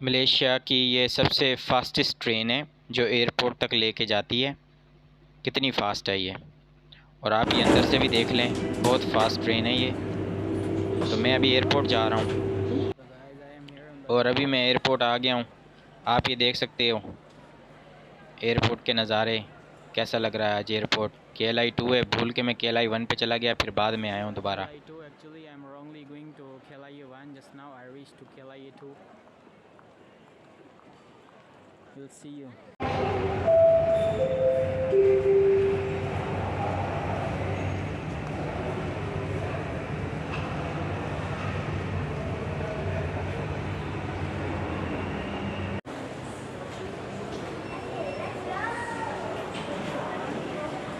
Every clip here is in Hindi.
मलेशिया की ये सबसे फास्टेस्ट ट्रेन है जो एयरपोर्ट तक लेके जाती है। कितनी फ़ास्ट है ये, और आप ये अंदर से भी देख लें, बहुत फास्ट ट्रेन है ये। तो मैं अभी एयरपोर्ट जा रहा हूँ और अभी मैं एयरपोर्ट आ गया हूँ। आप ये देख सकते हो एयरपोर्ट के नज़ारे, कैसा लग रहा है आज एयरपोर्ट। KLI 2 है, भूल के मैं KLI 1 पे चला गया, फिर बाद में आया हूँ दोबारा।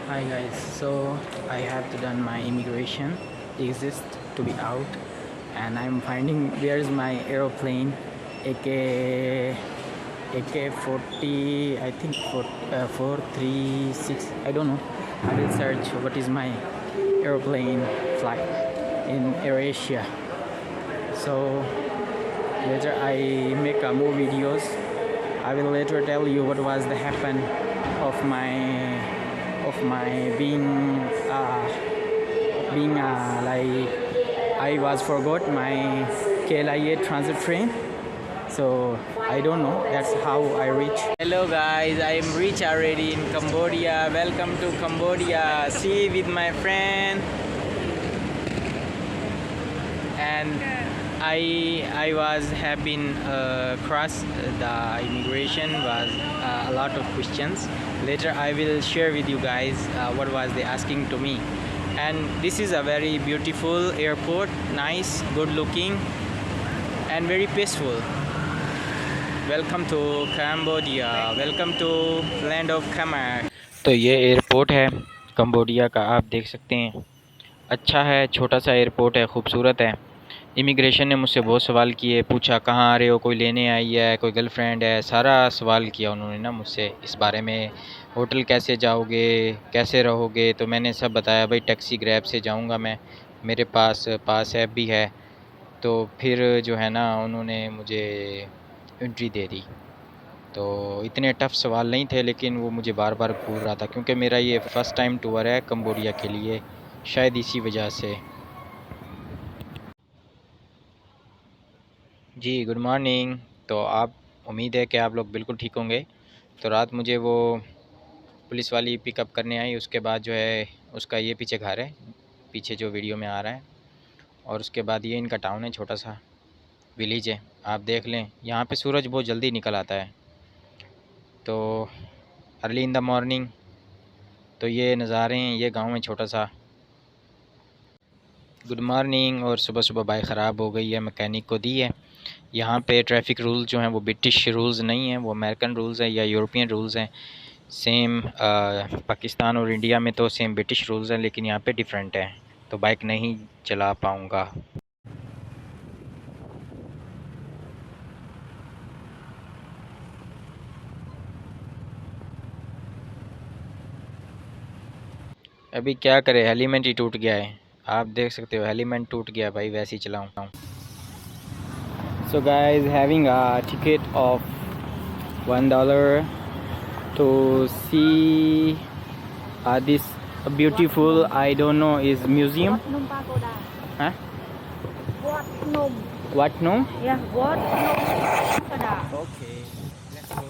Hi guys, so I have done my immigration exist to be out, and I'm finding where is my aeroplane AK-40, I think 436, I don't know. I will search what is my aeroplane flight in AirAsia. So later I make more videos. I will later tell you what was the happen of my being like I was forgot my KLIA transit train, so I don't know. That's how I reach. Hello guys, I am reach already in Cambodia. Welcome to Cambodia. See with my friend, and I have been cross the immigration was a lot of questions. Later I will share with you guys what was they asking to me. And this is a very beautiful airport, nice, good looking and very peaceful. Welcome to Cambodia, welcome to land of Khmer. तो ये एयरपोर्ट है कंबोडिया का, आप देख सकते हैं। अच्छा है, छोटा सा एयरपोर्ट है, खूबसूरत है। इमिग्रेशन ने मुझसे बहुत सवाल किए, पूछा कहाँ आ रहे हो, कोई लेने आई है, कोई गर्लफ्रेंड है, सारा सवाल किया उन्होंने ना मुझसे इस बारे में। होटल कैसे जाओगे, कैसे रहोगे, तो मैंने सब बताया भाई टैक्सी ग्रैब से जाऊंगा मैं, मेरे पास ऐप भी है। तो फिर जो है ना उन्होंने मुझे एंट्री दे दी। तो इतने टफ़ सवाल नहीं थे, लेकिन वो मुझे बार बार घूर रहा था क्योंकि मेरा ये फ़र्स्ट टाइम टूर है कंबोडिया के लिए, शायद इसी वजह से। जी गुड मॉर्निंग। तो आप, उम्मीद है कि आप लोग बिल्कुल ठीक होंगे। तो रात मुझे वो पुलिस वाली पिकअप करने आई, उसके बाद जो है उसका ये पीछे घर है, पीछे जो वीडियो में आ रहा है, और उसके बाद ये इनका टाउन है, छोटा सा विलेज है। आप देख लें, यहाँ पे सूरज बहुत जल्दी निकल आता है। तो अर्ली इन द मॉर्निंग तो ये नज़ारे हैं, ये गांव है छोटा सा। Good morning. और सुबह सुबह बाइक ख़राब हो गई है, मैकेनिक को दी है। यहाँ पे ट्रैफिक रूल जो हैं वो ब्रिटिश रूल्स नहीं हैं, वो अमेरिकन रूल्स हैं या यूरोपियन रूल्स हैं। सेम पाकिस्तान और इंडिया में तो सेम ब्रिटिश रूल्स हैं, लेकिन यहाँ पे डिफरेंट है, तो बाइक नहीं चला पाऊँगा। अभी क्या करे, हेलीमेंट ही टूट गया है। आप देख सकते हो हेलीमेंट टूट गया भाई, वैसे ही चलाऊँ। So guys, having a ticket of $1 to see this beautiful, I don't know, is museum. Huh? What no? Yeah, what? Okay, let's go.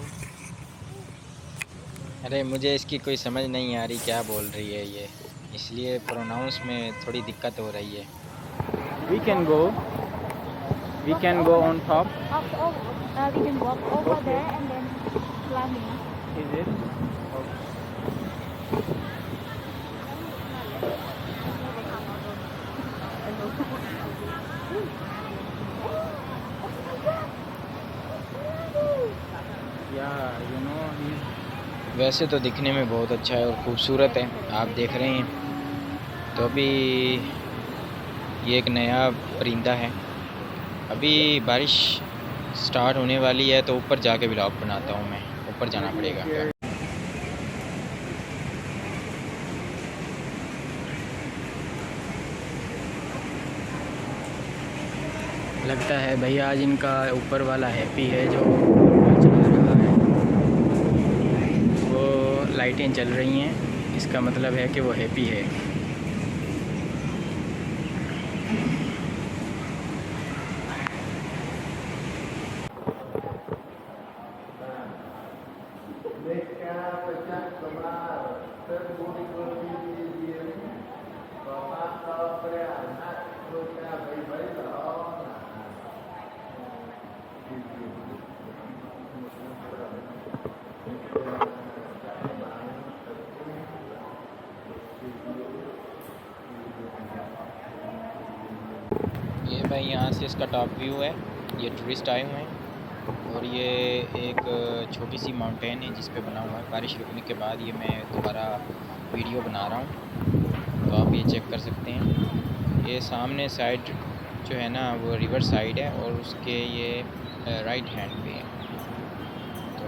अरे मुझे इसकी कोई समझ नहीं आ रही क्या बोल रही है ये, इसलिए प्रोनाउंस में थोड़ी दिक्कत हो रही है। We can go on top. We can walk over there and then climbing. Is it? Yeah, you know, वैसे तो दिखने में बहुत अच्छा है और ख़ूबसूरत है, आप देख रहे हैं। तो अभी ये एक नया परिंदा है, अभी बारिश स्टार्ट होने वाली है, तो ऊपर जाके व्लॉग बनाता हूँ मैं, ऊपर जाना पड़ेगा। लगता है भैया आज इनका ऊपर वाला हैप्पी है जो चला रहा है, वो लाइटें चल रही हैं, इसका मतलब है कि वो हैप्पी है। ये भाई यहाँ से इसका टॉप व्यू है। ये टूरिस्ट आए हुए हैं और ये एक छोटी सी माउंटेन है जिस पे बना हुआ है। बारिश रुकने के बाद ये मैं दोबारा वीडियो बना रहा हूँ, तो आप ये चेक कर सकते हैं। ये सामने साइड जो है ना वो रिवर साइड है और उसके ये राइट हैंड पे है, तो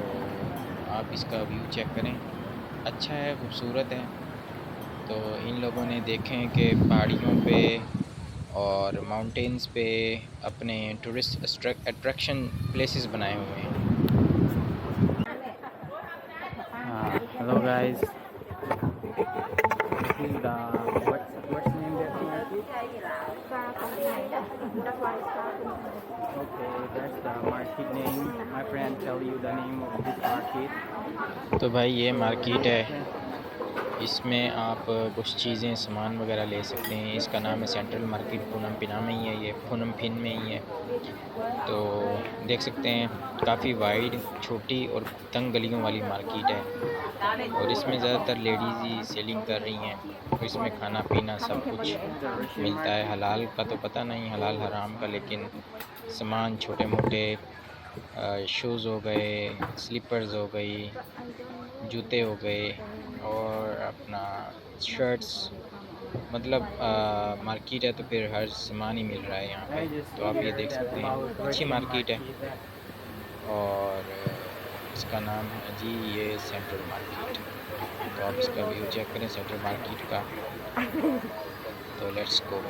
आप इसका व्यू चेक करें, अच्छा है, खूबसूरत है। तो इन लोगों ने देखें कि पहाड़ियों पे और माउंटेन्स पे अपने टूरिस्ट अट्रैक्शन प्लेसेस बनाए हुए हैं। Hello guys, this is the what's name that market? Okay, that's the market name. My friend tell you the name of this market. तो भाई ये मार्केट है, इसमें आप कुछ चीज़ें सामान वगैरह ले सकते हैं। इसका नाम है सेंट्रल मार्केट, पूनम पिना में ही है, ये पूनम पिन में ही है। तो देख सकते हैं काफ़ी वाइड, छोटी और तंग गलियों वाली मार्केट है और इसमें ज़्यादातर लेडीज़ ही सेलिंग कर रही हैं। और इसमें खाना पीना सब कुछ मिलता है। हलाल का तो पता नहीं, हलाल हराम का, लेकिन सामान छोटे मोटे शूज़ हो गए, स्लीपर्स हो गई, जूते हो गए और अपना शर्ट्स, मतलब मार्केट है तो फिर हर सामान ही मिल रहा है यहाँ पे। तो आप ये देख सकते हैं, अच्छी मार्केट है और इसका नाम है जी ये सेंट्रल मार्केट। तो आप इसका व्यू चेक करें सेंट्रल मार्केट का। तो लेट्स गो।